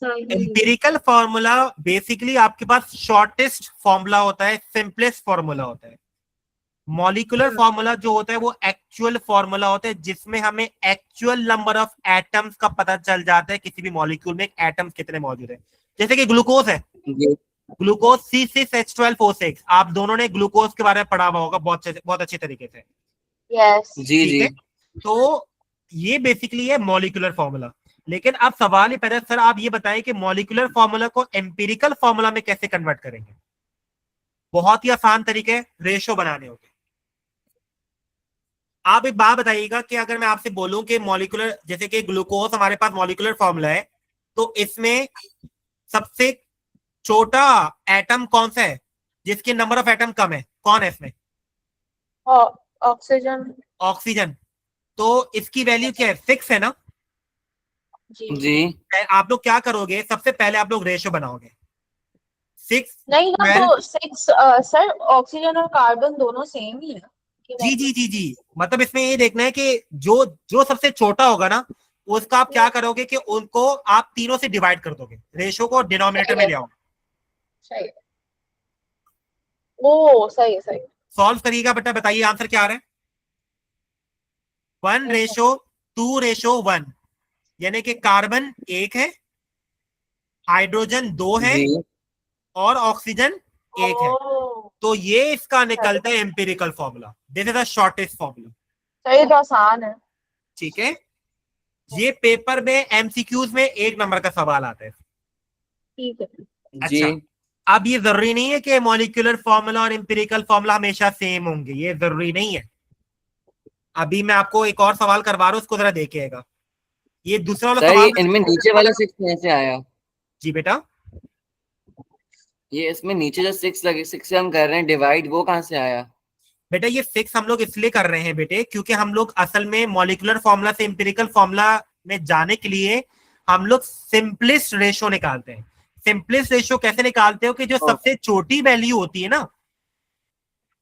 सही। Empirical formula basically आपके पास shortest formula होता है, सिंपलेस्ट फॉर्मूला होता है। मॉलिक्यूलर फॉर्मूला जो होता है वो एक्चुअल फॉर्मूला होता है, जिसमें हमें एक्चुअल नंबर ऑफ एटम्स का पता चल जाता है किसी भी मॉलिक्यूल में एटम्स कितने मौजूद है। जैसे कि ग्लूकोज है, जी ग्लूकोज C6H12O6, आप दोनों ने ग्लूकोज के बारे में पढ़ा हुआ होगा बहुत अच्छे तरीके से। यस। जी ठीक जी। है, तो ये बेसिकली है मॉलिक्यूलर फॉर्मूला। लेकिन अब सवाल ही पैदा, सर आप ये बताएं कि मॉलिक्यूलर फॉर्मूला को एम्पिरिकल फॉर्मूला में कैसे कन्वर्ट करेंगे। बहुत ही आसान तरीके, रेशो बनाने होंगे। आप एक बात बताइएगा कि अगर मैं आपसे बोलूं कि मॉलिक्यूलर, जैसे कि ग्लूकोज हमारे पास मॉलिक्यूलर फॉर्मूला है, तो इसमें सबसे छोटा एटम कौन सा है जिसके नंबर ऑफ एटम कम है, कौन है इसमें? ऑक्सीजन। ऑक्सीजन। तो इसकी वैल्यू क्या है, 6 है ना। जी। जी। आप लोग क्या करोगे, सबसे पहले आप लोग रेशो बनाओगे 6 नहीं ना, 12। तो 6। सर ऑक्सीजन और कार्बन दोनों सेम ही है की जी वैल्यू। जी जी जी, मतलब इसमें ये देखना है कि जो जो सबसे छोटा होगा ना, उसका आप क्या करोगे कि उनको आप तीनों से डिवाइड कर दोगे, रेशो को डिनोमिनेटर सही में है। ले आओ। सही है। ओ सही है, सही है। सॉल्व करिएगा बेटा, बताइए आंसर क्या आ रहा है। 1:2:1, यानी कि कार्बन 1 है, हाइड्रोजन 2 है, जी और ऑक्सीजन 1 है। ओ तो ये इसका सही। निकलता है empirical formula, this is the shortest formula. सही तो आसान है। ठीक है, ये पेपर में एमसीक्यूज में 1 नंबर का सवाल आता है। ठीक है। जी। अच्छा, अब ये जरूरी नहीं है कि मॉलिक्यूलर फॉर्मूला और एम्पिरिकल फॉर्मूला हमेशा सेम होंगे, ये जरूरी नहीं है। अभी मैं आपको एक और सवाल करवा रहा हूं, उसको जरा देखिएगा। ये दूसरा वाला सर, सवाल। ये इनमें नीचे वाला 6 कैसे आया? जी बेटा, ये इसमें नीचे जो 6 लगे, 6 से हम कर रहे हैं डिवाइड, वो कहाँ से आया? बेटा ये 6 हम लोग इसलिए कर रहे हैं बेटे, क्योंकि हम लोग असल में मॉलिक्यूलर फॉर्मूला से एम्पिरिकल फॉर्मूला में जाने के लिए हम लोग सिंपलेस्ट रेशो निकालते हैं। सिंपलेस्ट रेशो कैसे निकालते हो कि जो ओ, सबसे छोटी वैल्यू होती है ना,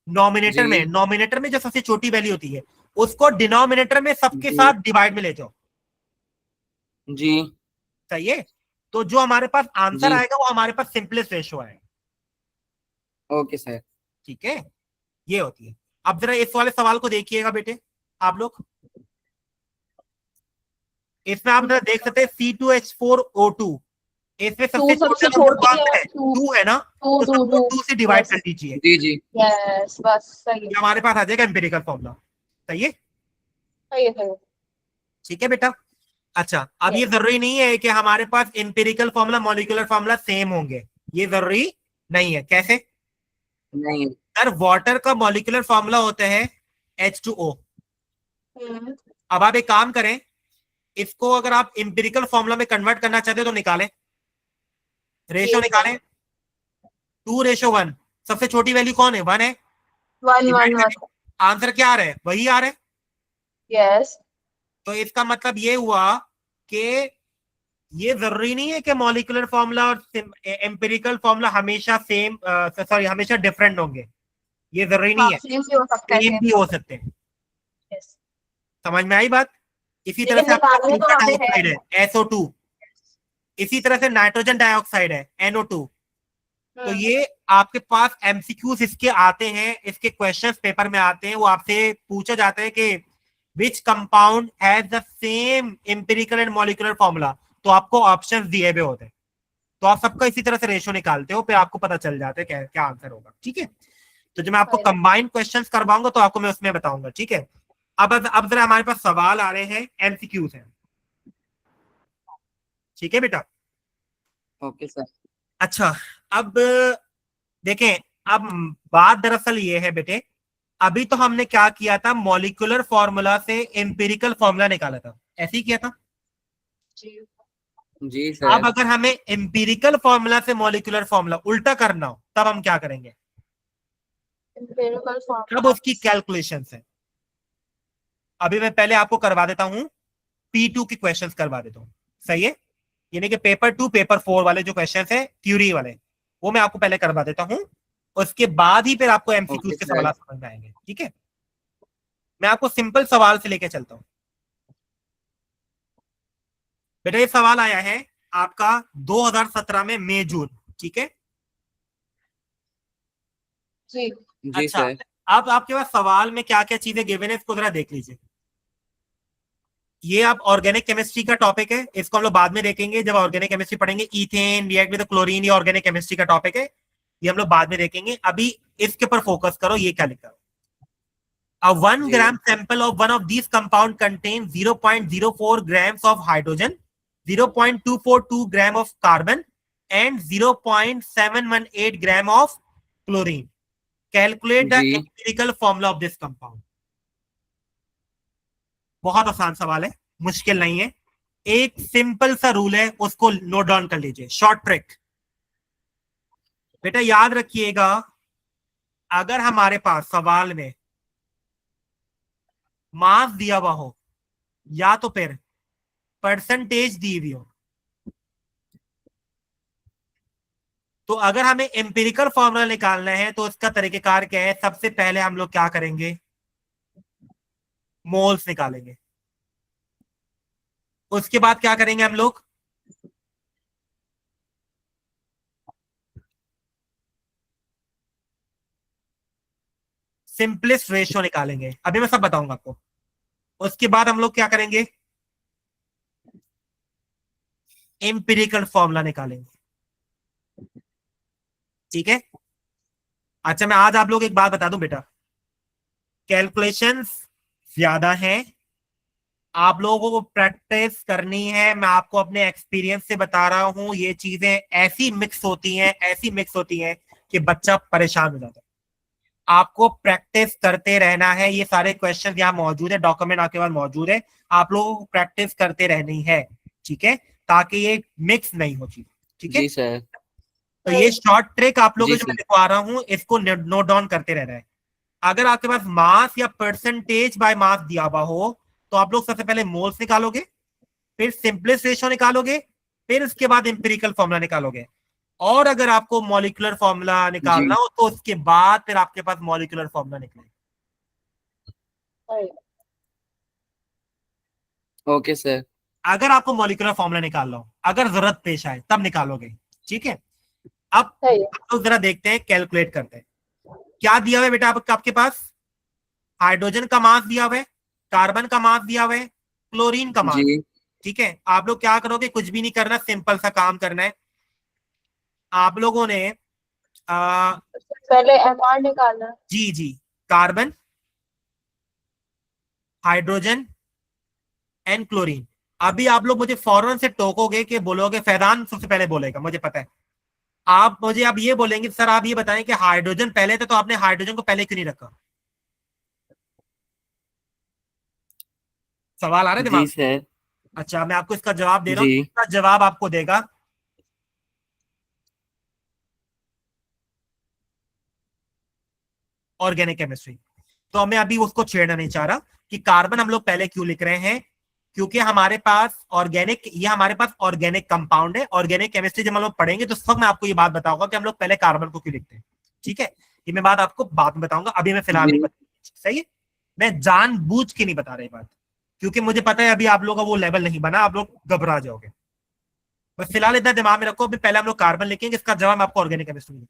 जी नॉमिनेटर में जो सबसे छोटी वैल्यू होती है, उसको डिनोमिनेटर में सबके जी साथ डिवाइड में ले जाओ। जी सही है, तो जो हमारे पास आंसर जी। आएगा वो हमारे पास सिंपलेस्ट रेशो आएगा। Okay sir. ठीक है, ये होती है। अब जरा इस वाले सवाल को देखिएगा बेटे, आप लोग इसमें आप जरा देख सकते हैं C2H4O2, इसमें टू सबसे छोटा सबसे नंबर छोटी कौन है, सा है, टू। 2 है ना। टू तो टू सबको टू। 2 से डिवाइड कर यस। दीजिए, जी जी। यस, बस सही है। ये हमारे पास आ जाएगा एम्पिरिकल फॉर्मूला। सही है, सही है, सही है। ठीक है बेटा। अच्छा, अब ये यस। जरूरी नहीं है कि हमारे पास empirical formula molecular formula same होंगे, ये जरूरी नहीं है। कैसे? नहीं। सर वाटर का मॉलिक्यूलर फॉर्मूला होता है H2O। हम्म। अब आप एक काम करें, इसको अगर आप एम्पिरिकल फॉर्मूला में कन्वर्ट करना चाहते हो तो निकालें, रेशो ठीक है। निकालें। 2:1, सबसे छोटी वैल्यू कौन है, 1 है, 1 डिवाइड 1 1। करें। आंसर क्या आ रहा है, वही आ रहा है। यस। तो इसका मतलब ये हुआ कि ये जरूरी नहीं है कि मॉलिक्यूलर फॉर्मूला और एम्पिरिकल फॉर्मूला हमेशा सेम, सॉरी हमेशा डिफरेंट होंगे, ये जरूरी नहीं हाँ, है, सेम भी हो सकता है, सेम सेम भी भी हो हो सकता सकते हैं। है। यस। समझ में आई बात? इसी तरह लेकिन से आपका निकालने तो सल्फर हमें है। डाइऑक्साइड है SO2, इसी तरह से नाइट्रोजन डाइऑक्साइड है NO2। तो हम्म। ये आपके पास एमसीक्यूज इसके आते हैं, इसके क्वेश्चंस पेपर में आते हैं, वो आपसे पूछा जाता है कि which compound has the same empirical and molecular formula, तो आपको ऑप्शंस दिए हुए होते हैं। तो आप सबका इसी तरह से रेशो निकालते हो, फिर आपको पता चल जाता है क्या क्या आंसर होगा। ठीक है, तो जब मैं आपको सही है। कंबाइंड क्वेश्चंस करवाऊंगा तो आपको मैं उसमें बताऊंगा। ठीक है, अब जरा हमारे पास सवाल आ रहे हैं, एमसीक्यूज हैं। ठीक है बेटा। Okay sir. अच्छा, अब देखें, अब बात दरअसल ये है बेटे, अभी तो हमने क्या किया था, मॉलिक्यूलर फॉर्मूला से एम्पिरिकल फॉर्मूला निकाला था, ऐसे ही किया था। जी। जी अब सर। अगर हमें एम्पिरिकल फॉर्मूला से मॉलिक्यूलर फॉर्मूला उल्टा करना हो तब हम क्या करेंगे, एम्पिरिकल तब फॉर्मूला। उसकी कैलकुलेशन है। अभी मैं पहले आपको करवा देता हूं, P2 की क्वेश्चंस करवा देता हूं। सही है, यानी कि पेपर 2 पेपर 4 वाले जो क्वेश्चंस है थ्योरी वाले, वो मैं आपको पहले करवा देता हूं, उसके बाद ही फिर आपको एमसीक्यूज ओके के सर। सवाल समझ में आएंगे। ठीक है, मैं आपको सिंपल सवाल से लेके चलता हूं। बेटा ये सवाल आया है आपका 2017 में मई जून, ठीक है। जी। जी अच्छा, सर। अब आपके पास सवाल में क्या क्या चीजें गिवन है इसको जरा देख लीजिए। ये आप ऑर्गेनिक केमिस्ट्री का टॉपिक है, इसको हम लोग बाद में देखेंगे जब ऑर्गेनिक केमिस्ट्री पढ़ेंगे। इथेन रिएक्ट विद क्लोरीन, ये ऑर्गेनिक केमिस्ट्री का टॉपिक है, ये हम लोग बाद में देखेंगे। अभी इसके ऊपर फोकस करो, ये क्या लिखा है। A 1 ji gram sample of one of these compound contains 0.04 grams of hydrogen, 0.242 gram of carbon, and 0.718 gram of chlorine. Calculate the ji empirical formula of this compound. बहुत आसान सवाल है, मुश्किल नहीं है। एक सिंपल सा रूल है, उसको नोट डाउन कर लीजिए। शॉर्ट ट्रिक बेटा याद रखिएगा, अगर हमारे पास सवाल में मास दिया हुआ हो या तो फिर परसेंटेज दी हुई हो, तो अगर हमें एम्पिरिकल फॉर्मूला निकालना है तो इसका तरीकेकार क्या है। सबसे पहले हम लोग क्या करेंगे, मोल्स निकालेंगे। उसके बाद क्या करेंगे हम लोग, सिंपलेस्ट रेशियो निकालेंगे। अभी मैं सब बताऊंगा आपको। उसके बाद हम लोग क्या करेंगे, एम्पिरिकल फॉर्मूला निकालेंगे, ठीक है। अच्छा, मैं आज आप लोग एक बात बता दूं बेटा, कैलकुलेशंस ज्यादा है, आप लोगों को प्रैक्टिस करनी है। मैं आपको अपने एक्सपीरियंस से बता रहा हूं, ये चीजें ऐसी मिक्स होती हैं, ऐसी मिक्स होती हैं कि बच्चा परेशान हो जाता है। आपको प्रैक्टिस करते रहना है। ये सारे क्वेश्चन यहाँ मौजूद है, डॉक्यूमेंट आपके पास मौजूद है, आप लोगों को प्रैक्टिस करते रहनी है, ठीक है, ताकि ये मिक्स नहीं हो चीज, ठीक है। जी सर। तो ये शॉर्ट ट्रिक आप लोगों जी को जो मैं सर। दिखवा रहा हूँ, इसको नोट डाउन करते रहना है। अगर आपके पास मास या परसेंटेज बाय मास दिया हुआ हो, तो आप लोग सबसे पहले मोल्स निकालोगे, फिर सिंपलेस्ट रेशियो निकालोगे, फिर उसके बाद इंपेरिकल फॉर्मूला निकालोगे। और अगर आपको मॉलिक्यूलर फॉर्मूला निकालना जी हो तो उसके बाद फिर आपके पास मॉलिक्यूलर फॉर्मूला निकलेगा। सही। Okay sir. अगर आपको मॉलिक्यूलर फॉर्मूला निकालना हो, अगर जरूरत पेश आए तब निकालोगे, ठीक है। अब सही है। हम लोग जरा देखते हैं, कैलकुलेट करते हैं क्या दिया हुआ है बेटा आपके पास। हाइड्रोजन का मास दिया हुआ है, कार्बन का मास दिया हुआ है, क्लोरीन का मास, जी ठीक है। आप लोग क्या करोगे, कुछ भी नहीं करना, सिंपल सा काम करना है। आप लोगों ने पहले एमआर निकालना है। जी जी, कार्बन, हाइड्रोजन एंड क्लोरीन। अभी आप लोग मुझे फौरन से टोकोगे कि बोलोगे, फैजान सबसे पहले बोलेगा, मुझे पता है। आप मुझे अब ये बोलेंगे, सर आप ये बताएं कि हाइड्रोजन पहले थे तो आपने हाइड्रोजन को पहले क्यों नहीं रखा। सवाल आ रहा है जी दिमाग में? सर। अच्छा, मैं आपको इसका जवाब दे रहा हूँ। जी इसका जवाब आपको देगा ऑर्गेनिक केमिस्ट्री। तो मैं अभी उसको छेड़ना नहीं चाह रहा कि कार्बन हम लोग पहले क्यों लिख रहे हैं, क्योंकि हमारे पास ऑर्गेनिक, ये हमारे पास ऑर्गेनिक कंपाउंड है। ऑर्गेनिक केमिस्ट्री जब हम लोग पढ़ेंगे तो उस वक्त मैं आपको ये बात बताऊंगा कि हम लोग पहले कार्बन को क्यों लिखते हैं, ठीक है। ये मैं बात आपको बाद में बताऊंगा, अभी मैं फिलहाल नहीं जी बता, सही है। मैं जानबूझ के नहीं बता रही बात, क्योंकि मुझे पता है अभी आप लोगों का वो लेवल नहीं बना, आप लोग घबरा जाओगे। बस फिलहाल इतना दिमाग में रखो, अभी पहले हम लोग कार्बन लिखेंगे, इसका जवाब आपको ऑर्गेनिक केमिस्ट्री में।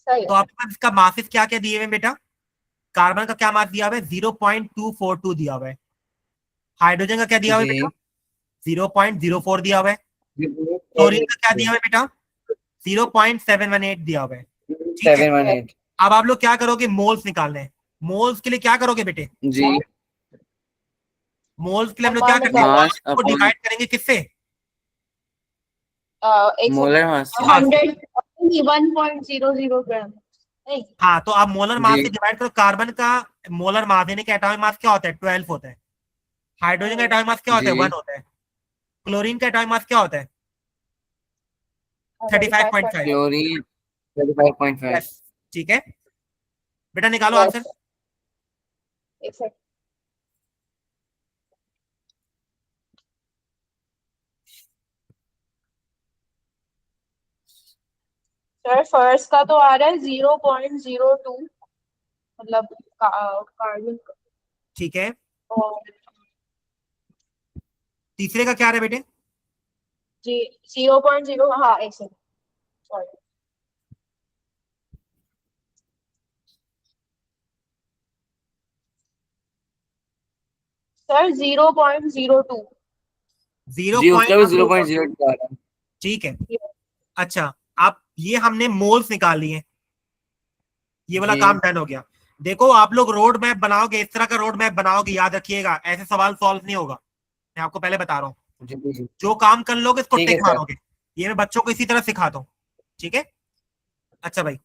सही तो है। आपके पास इसका मासिस क्या क्या दिए हुए हैं बेटा। कार्बन का क्या मास दिया हुआ है, 0.242 दिया हुआ है। हाइड्रोजन का क्या दिया हुआ है बेटा, जी 0.04 दिया हुआ है। क्लोरीन का क्या दिया हुआ है बेटा, 0.718 दिया हुआ है, ठीक है। 718। अब आप लोग क्या करोगे, मोल्स निकालने हैं। मोल्स के लिए क्या करोगे बेटे, जी मोल्स के लिए हम लोग क्या एमआर करेंगे, निकालो। मास को अपॉन डिवाइड करेंगे किससे, एक मोलर मास से। मास से। 100.00 ग्राम। नहीं। हाँ, तो आप मोलर मास जी से डिवाइड करो। कार्बन का मोलर मास यानी कि एटॉमिक मास क्या होता है, 12 होता है। हाइड्रोजन का एटॉमिक मास क्या होता है, जी 1 होता है। क्लोरीन का एटॉमिक मास क्या होता है, 35.5। 35.5। क्लोरीन 35.5। यस, ठीक है बेटा, निकालो यस। आंसर। एक सेकंड। सर फर्स्ट का तो आ रहा है 0.02, मतलब कार्बन का। ठीक है, और तीसरे का क्या आ रहा है बेटे, जी 0.0, हाँ एक सेकंड, सॉरी। सर 0.02। जीरो जी उसका भी पॉइंट 0.02 आ रहा है। ठीक है। अच्छा, आप ये हमने मोल्स निकाल लिए, ये वाला जी काम डन हो गया। देखो आप लोग रोड मैप बनाओगे, इस तरह का रोड मैप बनाओगे, याद रखिएगा ऐसे सवाल सॉल्व नहीं होगा, मैं आपको पहले बता रहा हूँ। जी जी। जो काम कर लोगे इसको ठीक है टिक सर। मारोगे। ये मैं बच्चों को इसी तरह सिखाता हूँ, ठीक है। अच्छा भाई,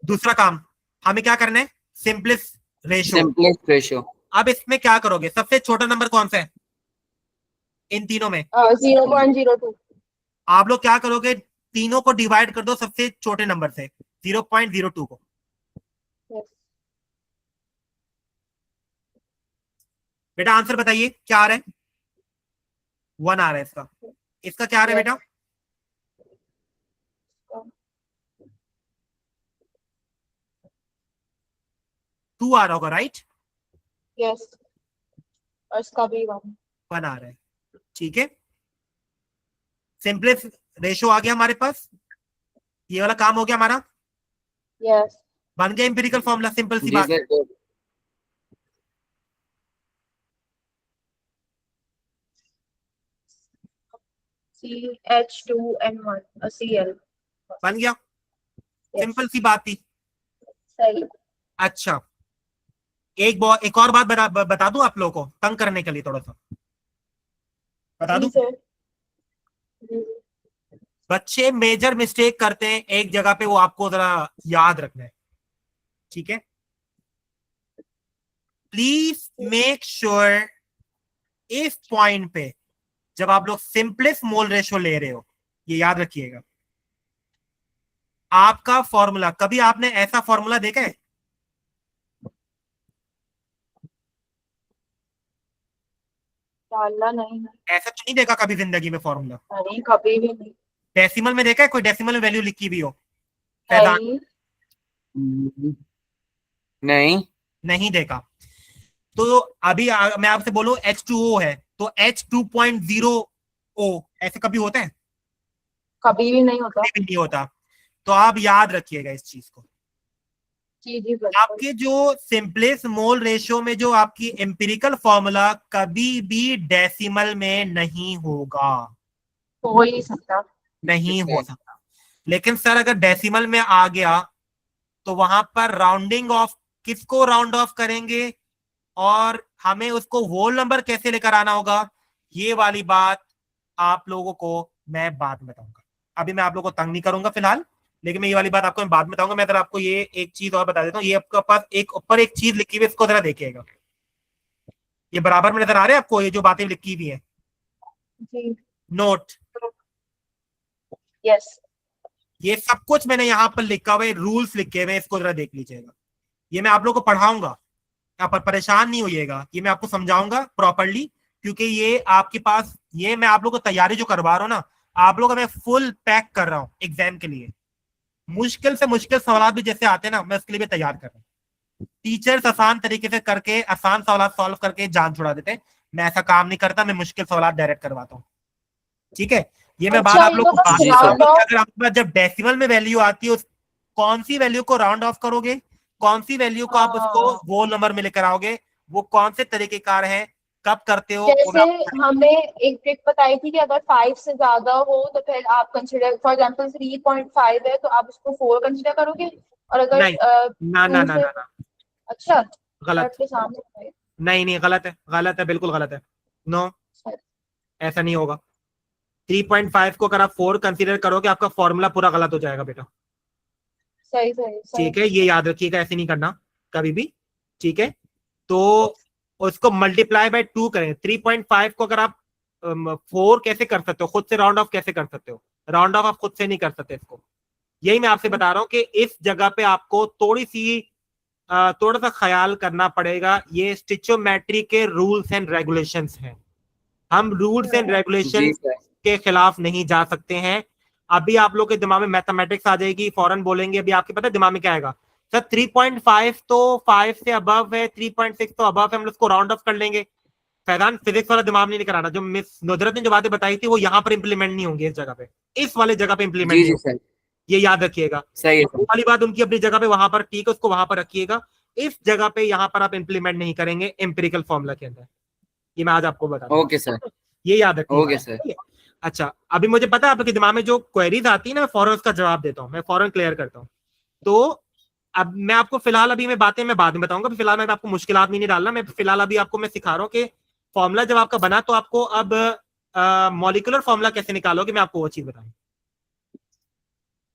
दूसरा काम हमें क्या करना है, सिंपलेस्ट रेशो। Simplest ratio. अब इसमें क्या करोगे, सबसे छोटा नंबर कौन सा है इन तीनों में? 0.02। आप लोग क्या करोगे, तीनों को डिवाइड कर दो सबसे छोटे नंबर से, 0.02 को। बेटा आंसर बताइए क्या आ रहा है? 1 आ रहा है इसका। इसका क्या आ रहा है बेटा? 2 आ रहा होगा, राइट? यस, और इसका भी 1। 1 आ रहा है, ठीक है। सिंपलेस्ट रेशो आ गया हमारे पास, ये वाला काम हो गया हमारा, यस। बन गया इंपेरिकल फॉर्मूला, सिंपल सी जी बात है। सर। CH2N1 Cl। बन गया, यस। सिंपल सी बात थी। सही। अच्छा, एक और बात बता दूं आप लोगों को, तंग करने के लिए थोड़ा सा बता जी दूं। सर। जी। बच्चे मेजर मिस्टेक करते हैं एक जगह पे, वो आपको जरा याद रखना है, ठीक है। प्लीज मेक श्योर इस पॉइंट पे, जब आप लोग सिंपलेस्ट मोल रेशो ले रहे हो, ये याद रखिएगा, आपका फॉर्मूला, कभी आपने ऐसा फॉर्मूला देखा है? डालना नहीं है। ऐसा तो नहीं देखा कभी जिंदगी में फॉर्मूला? नहीं, कभी भी नहीं। डेसिमल में देखा है, कोई डेसिमल में वैल्यू लिखी भी हो? फैजान, नहीं। नहीं। नहीं देखा। तो अभी मैं आपसे बोलूं H2O है, तो H2.0O ऐसे कभी होता है? कभी भी नहीं होता। कभी भी नहीं होता। तो आप याद रखिएगा इस चीज को। जी जी बिल्कुल। आपके जो सिंपलेस्ट मोल रेशियो में जो आपकी एम्पिरिकल फॉर्मूला कभी भी डेसिमल में नहीं होगा, हो ही नहीं सकता। नहीं हो सकता। लेकिन सर अगर डेसिमल में आ गया तो वहां पर राउंडिंग ऑफ, किसको राउंड ऑफ करेंगे और हमें उसको होल नंबर कैसे लेकर आना होगा, ये वाली बात आप लोगों को मैं बाद में बताऊंगा। अभी मैं आप लोगों को तंग नहीं करूंगा फिलहाल, लेकिन मैं ये वाली बात आपको मैं बाद में बताऊंगा। मैं अगर आपको ये एक चीज और बता देता हूँ, ये आपके पास एक ऊपर एक चीज लिखी हुई है, इसको जरा देखिएगा, ये बराबर में नजर आ रहे हैं आपको, ये जो बातें लिखी हुई है, जी। Note, yes. ये सब कुछ मैंने यहाँ पर लिखा हुआ है, रूल्स लिखे हुए हैं, इसको जरा देख लीजिएगा। ये मैं आप लोगों को पढ़ाऊंगा, आप परेशान नहीं होइएगा, ये मैं आपको समझाऊंगा प्रॉपरली, क्योंकि ये आपके पास, ये मैं आप लोगों को तैयारी जो करवा रहा हूँ ना, आप लोग, मैं फुल पैक कर रहा हूँ एग्जाम के लिए। मुश्किल से मुश्किल सवाल भी जैसे आते हैं ना, मैं उसके लिए भी तैयार कर रहा हूँ। टीचर्स आसान तरीके से करके आसान सवाल सॉल्व करके जान छुड़ा देते हैं, मैं ऐसा काम नहीं करता, मैं मुश्किल सवाल डायरेक्ट करवाता हूँ, ठीक है। ये मैं बात अच्छा, आप ये लोग तो को बस बाद में जी सर। राउंड बताऊंगा कि ऑफ। अगर आपके पास जब डेसिमल में वैल्यू आती है, उस कौन सी वैल्यू को राउंड ऑफ करोगे, कौन सी वैल्यू को आप उसको हाँ, वो नंबर में लेकर आओगे, वो कौन से तरीकेकार है, कब करते हो, वो मैं जैसे आपको हमें एक ट्रिक बताई थी कि अगर 5 से ज्यादा हो तो फिर आप कंसिडर, फॉर एग्जांपल 3.5 है तो आप उसको 4 कंसिडर करोगे, और अगर नहीं, ना ना 2 ना से। ना ना, अच्छा, गलत। आपके सामने है। नहीं नहीं, गलत है, गलत है, बिल्कुल गलत है। नो, ऐसा नहीं होगा। 3.5 को अगर आप 4 कंसीडर करोगे, आपका फॉर्मूला पूरा गलत हो जाएगा बेटा, सही सही सही। ठीक है। ये याद रखिएगा, ऐसे नहीं करना कभी भी, ठीक है। तो उसको मल्टीप्लाई बाय 2 करें। 3.5 को अगर आप 4 कैसे कर सकते हो, खुद से राउंड ऑफ कैसे कर सकते हो? राउंड ऑफ आप खुद से नहीं कर सकते इसको। यही मैं आपसे बता रहा हूं कि इस जगह पे आपको थोड़ा सा ख्याल करना पड़ेगा। ये स्टिचोमेट्री के रूल्स एंड रेगुलेशंस हैं, हम रूल्स एंड जी रेगुलेशंस सर। के खिलाफ नहीं जा सकते हैं। अभी आप लोग के दिमाग में मैथमेटिक्स आ जाएगी, फौरन बोलेंगे, अभी आपके पता है दिमाग में क्या आएगा, सर 3.5 तो 5 से अबव है, 3.6 तो अबव है, हम लोग उसको राउंड ऑफ कर लेंगे। फैजान फिजिक्स वाला दिमाग नहीं कराना, जो मिस नुजरत ने जो बातें बताई थी वो यहाँ पर इंप्लीमेंट नहीं होंगी, इस जगह पे, इस वाले जगह पे इंप्लीमेंट जी नहीं जी होंगी, सर, ये याद रखिएगा। सही है वो सर। वाली बात उनकी अपनी जगह पे वहां पर ठीक है, उसको वहां पर रखिएगा, इस जगह पे यहाँ पर आप इंप्लीमेंट नहीं करेंगे एम्पिरिकल फॉर्मूला के अंदर, ये मैं आज आपको बता दूंगा, ओके सर। ये याद रखिएगा, ओके सर। ठीक है। अच्छा, अभी मुझे पता है आपके दिमाग में जो क्वेरीज आती है ना, मैं फौरन उसका जवाब देता हूँ, मैं फौरन क्लियर करता हूँ। तो अब मैं आपको फिलहाल अभी मैं बातें मैं बाद में बताऊंगा, फिलहाल मैं आपको मुश्किलात में नहीं डालना, मैं फिलहाल अभी आपको मैं सिखा रहा हूँ कि फॉर्मूला जब आपका बना तो आपको अब मॉलिक्यूलर फॉर्मूला कैसे निकालोगे, मैं आपको वो चीज बताऊँ।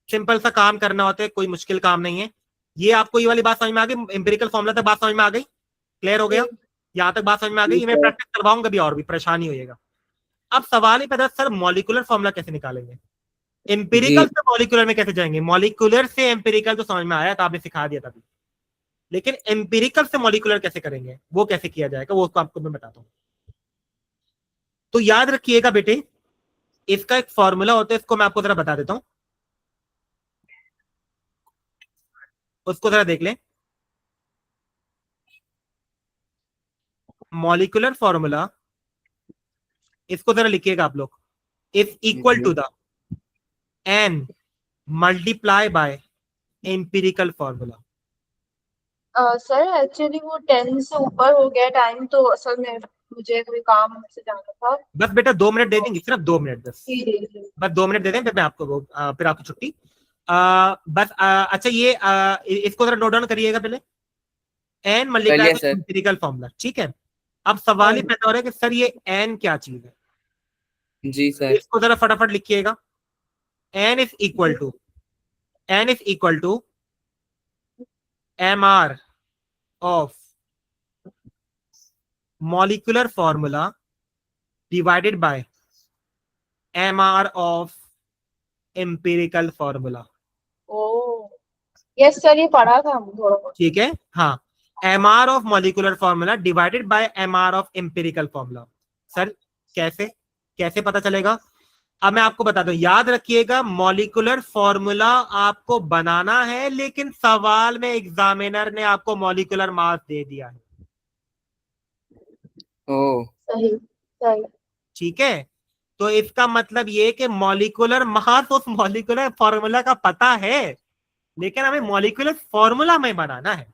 सिंपल सा काम करना होता है, कोई मुश्किल काम नहीं है। ये आपको ये वाली बात समझ में आ गई, एम्पिरिकल फॉर्मूला तक बात समझ में आ गई, क्लियर हो गया, जी यहाँ तक बात समझ में आ गई, जी ये मैं सर। प्रैक्टिस करवाऊंगा भी और भी परेशानी होएगा। अब सवाल ही पैदा, सर मॉलिक्यूलर फॉर्मूला कैसे निकालेंगे, एम्पिरिकल जी से मॉलिक्यूलर में कैसे जाएंगे, मॉलिक्यूलर से एम्पिरिकल तो समझ में आया था, आपने सिखा दिया था, लेकिन एम्पिरिकल से मॉलिक्यूलर कैसे करेंगे, वो कैसे किया जाएगा, वो आपको मैं बताता हूँ। तो याद रखिएगा बेटे, इसका एक फॉर्मूला होता है, इसको मैं आपको जरा बता देता हूं, उसको जरा देख लें। मॉलिक्यूलर फॉर्मूला, इसको जरा लिखिएगा आप लोग, is equal to the N multiply by empirical formula. Sir actually वो 10 से ऊपर हो गया टाइम, तो असल में मुझे कोई काम से जाना था। बस बेटा 2 मिनट दे तो देंगे, सिर्फ 2 मिनट बस, जी जी जी। बस 2 मिनट दे दें, फिर मैं आपको फिर आपकी छुट्टी। बस अच्छा ये इसको जरा नोट डाउन करिएगा पहले, एन कर मल्टीप्लाई लिया बाय सर। एम्पिरिकल फॉर्मूला, ठीक है। अब सवाल ही पैदा हो रहा है कि सर ये एन क्या चीज है, जी सर। इसको जरा फटाफट लिखिएगा। N is equal to, N is equal to M R of molecular formula divided by M R of empirical formula, oh yes sir, ये पढ़ा था हम थोड़ा बहुत। ठीक है। हाँ, M R of molecular formula divided by M R of empirical formula. Sir कैसे, कैसे पता चलेगा, अब मैं आपको बता दूं, याद रखिएगा मॉलिक्यूलर फॉर्मूला आपको बनाना है, लेकिन सवाल में एग्जामिनर ने आपको मॉलिक्यूलर मास दे दिया है, ओ सही सही। ठीक है। तो इसका मतलब ये कि मॉलिक्यूलर मास उस मॉलिक्यूलर फॉर्मूला का पता है, लेकिन हमें मॉलिक्यूलर फॉर्मूला में बनाना है।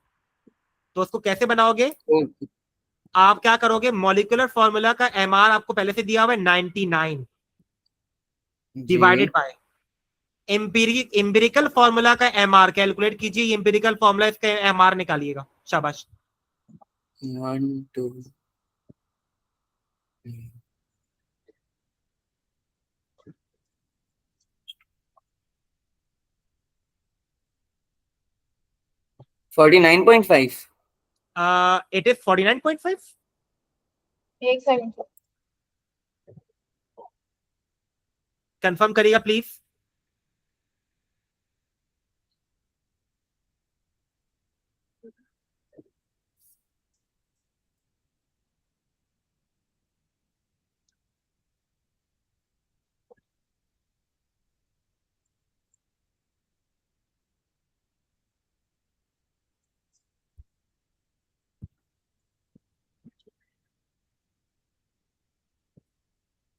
तो उसको कैसे बनाओगे, ओ आप क्या करोगे, मॉलिक्यूलर फॉर्मूला का एमआर आपको पहले से दिया हुआ है 99 डिवाइडेड जी। बाय एम्पिरिकल फॉर्मूला का एमआर कैलकुलेट कीजिए, एम्पिरिकल फॉर्मूला इसका एमआर निकालिएगा, शाबाश। 1 2 49.5। It is 49.5। एक सेकंड। कंफर्म करिएगा please.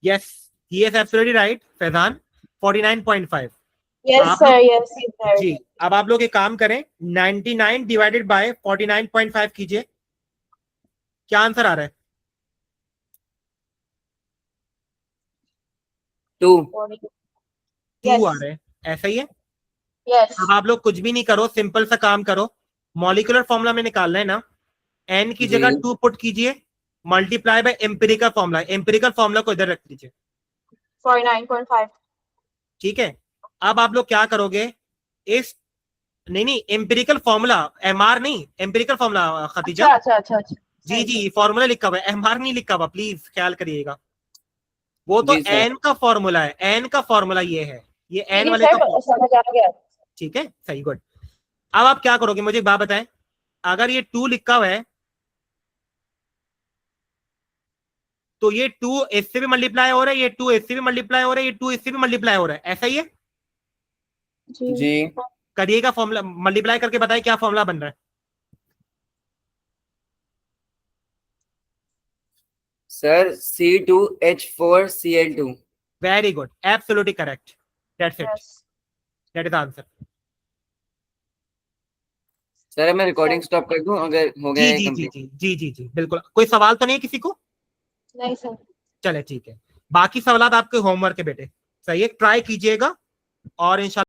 Yes, he is absolutely right Faizan, 49.5। Yes आप लोग, सर, यस सर। जी, अब आप लोग एक काम करें, 99 डिवाइडेड बाय 49.5 कीजिए, क्या आंसर आ रहा है, 2। 2 आ यस रहे हैं, ऐसा ही है। यस। अब आप लोग कुछ भी नहीं करो, सिंपल सा काम करो, मॉलिक्यूलर फॉर्मूला में निकालना है ना, एन की जी जगह 2 पुट कीजिए, multiply by empirical formula, empirical formula को इधर रख दीजिए, 49.5। ठीक है। अब आप लोग क्या करोगे, इस, नहीं नहीं, एम्पिरिकल फॉर्मूला, एमआर नहीं, एम्पिरिकल फॉर्मूला खतीजा, अच्छा अच्छा अच्छा अच्छा, जी सही सही। जी, फॉर्मूला लिखा हुआ है, एमआर नहीं लिखा हुआ, प्लीज ख्याल करिएगा, वो तो जी सर। एन का फॉर्मूला है, एन का फॉर्मूला ये है, ये जी एन जी वाले का सर, समझ आ गया। ठीक है, सही, गुड। अब आप क्या करोगे मुझे एक बात बताएं, अगर ये 2 लिखा हुआ है तो ये 2 इससे भी मल्टीप्लाई हो रहा है, ये 2 इससे भी मल्टीप्लाई हो रहा है, ये 2 इससे भी मल्टीप्लाई हो रहा है, ऐसा ही है। जी जी करिएगा फॉर्मूला, मल्टीप्लाई करके बताइए क्या फॉर्मूला बन रहा है। Sir C2H4Cl2। Very good, absolutely correct, that's it, yes that is answer. Sir मैं रिकॉर्डिंग स्टॉप कर दूं अगर हो गया जी है जी जी कंप्लीट? जी जी जी जी बिल्कुल। कोई सवाल तो नहीं है किसी को? नहीं सर। चले ठीक है, बाकी सवाल आपके होमवर्क के बेटे, सही है, ट्राई कीजिएगा और इंशाल्लाह